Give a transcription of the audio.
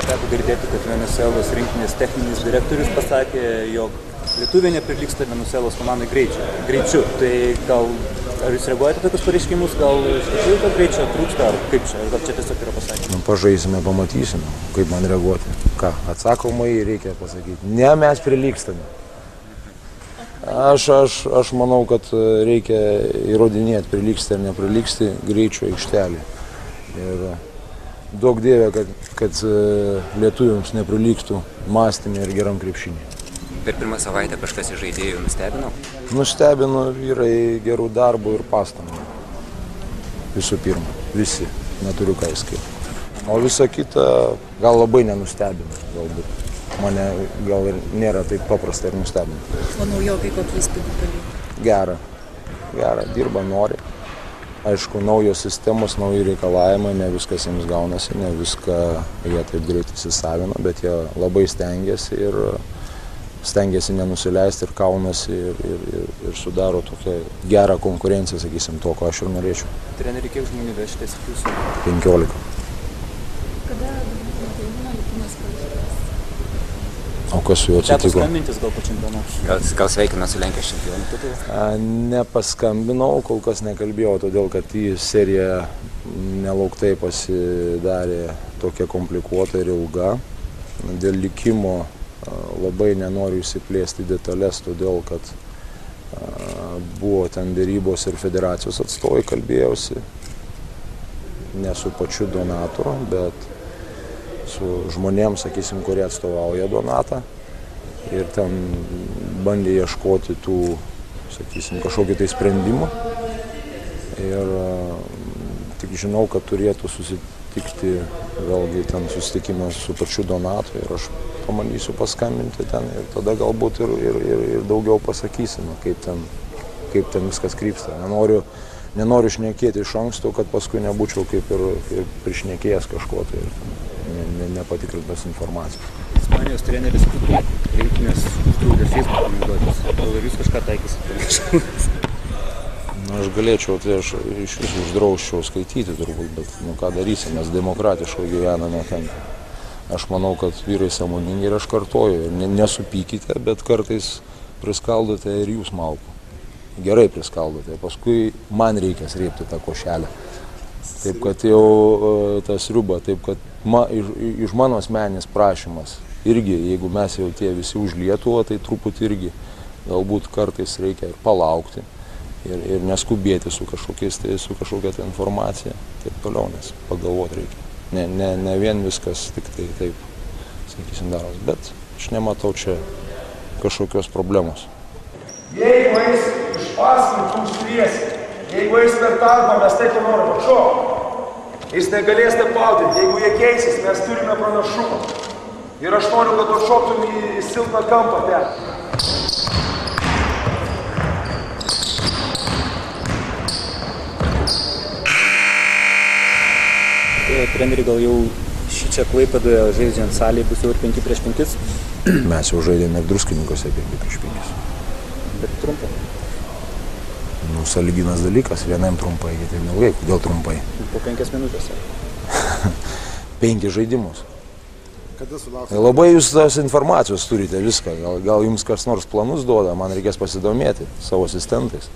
Teko girdėti, kad Venesuelos rinktinės techninis direktorius pasakė, jog lietuviai neprilygsta Venesuelos komandai greičiu. Tai gal, ar jūs reaguojate tokius pareiškimus, gal iš tikrųjų to greičio trūksta, ar kaip čia, gal čia tiesiog yra pasakyti? Pažaisime, pamatysime, kaip man reaguoti. Ką, atsakomai reikia pasakyti. Ne, mes prilygstame. Aš manau, kad reikia įrodinėti, prilygsti ar neprilygsti greičio aikštelį. Ir daug dievė, kad lietuviams neprilygstų mąstymė ir geram krepšinį. Per pirmą savaitę kažkas iš žaidėjų nustebino? Nustebino vyrai gerų darbų ir pastangų. Visų pirma, visi, neturiu ką įskaityti. O visa kita gal labai nenustebino, galbūt. Mane gal ir nėra taip paprasta ir nustebino. O naujokai kokį įspūdį paliko? Gera, dirba, nori. Aišku, naujos sistemos, nauji reikalavimai, ne viskas jiems gaunasi, ne viską jie taip greit įsisavino, bet jie labai stengiasi ir stengiasi nenusileisti ir kaunasi ir sudaro tokią gerą konkurenciją, sakysim, to, ko aš ir norėčiau. Treneri, kiek žmonių vežtės jūsų? 15. Kada būna likimas paaiškės? O kas su juo atsitiko? Teko skambintis gal po čempionatą? Gal sveikina su Lenkijos čempionu titulu? Nepaskambinau, kol kas nekalbėjau, todėl kad į seriją nelauktai pasidarė tokia komplikuota ir ilga. Dėl likimo labai nenoriu įsiplėsti detalės, todėl kad buvo ten dėrybos ir federacijos atstovai, kalbėjausi ne su pačiu Donatu, bet su žmonėms, sakysim, kurie atstovauja Donatą ir ten bandė ieškoti tų, sakysim, kažkokį tai sprendimą ir tik žinau, kad turėtų susitikti vėlgi ten susitikimas su pačiu Donatu ir aš pamanysiu paskambinti ten ir tada galbūt ir daugiau pasakysime, kaip ten viskas krypsta. Nenoriu šnekėti iš anksto, kad paskui nebūčiau kaip ir prišnekėjęs kažko tai ir nepatikrintas informacijos. Ispanijos treneris rinktinės uždraudė Facebook'ą naudotis. Gal ir jūs kažką taikysite? Aš galėčiau, tai aš iš visų uždrausčiau skaityti turbūt, bet ką darysim, mes demokratiškai gyvename ten. Aš manau, kad vyrai sąmoningi ir aš kartoju, nesupykite, bet kartais priskaldote ir jūs malku. Gerai priskaldote, paskui man reikia srėbti tą košelę. Taip kad jau tą sriubą, taip kad iš mano asmeninis prašymas irgi, jeigu mes jau tie visi už Lietuvą, tai truputį irgi galbūt kartais reikia ir palaukti ir neskubėti su kažkokia tai informacija, taip toliau, nes pagalvoti reikia. Ne vien viskas tik tai taip, sakysim, daros, bet aš nematau čia kažkokios problemos. Jeigu eis iš paskui, tu užturėsi. Jeigu eis per tarpą, mes taip norim atšokti. Jis negalės taip paudinti. Jeigu jie keisis, mes turime pranašumą. Ir aš noriu, kad atšoktum į silpną kampą ten. Treneri, gal jau šį čia Klaipėdoje žaidžiant salėje bus jau ir 5 prieš 5? Mes jau žaidėme ir Druskininkose 5 prieš 5. Bet trumpai. Sąlyginas dalykas, vienam trumpai, kitam ilgai. Kodėl trumpai? Po 5 minutės. 5 žaidimus. Labai jūs tos informacijos turite viską. Gal jums kas nors planus duoda, man reikės pasidomėti savo asistentais.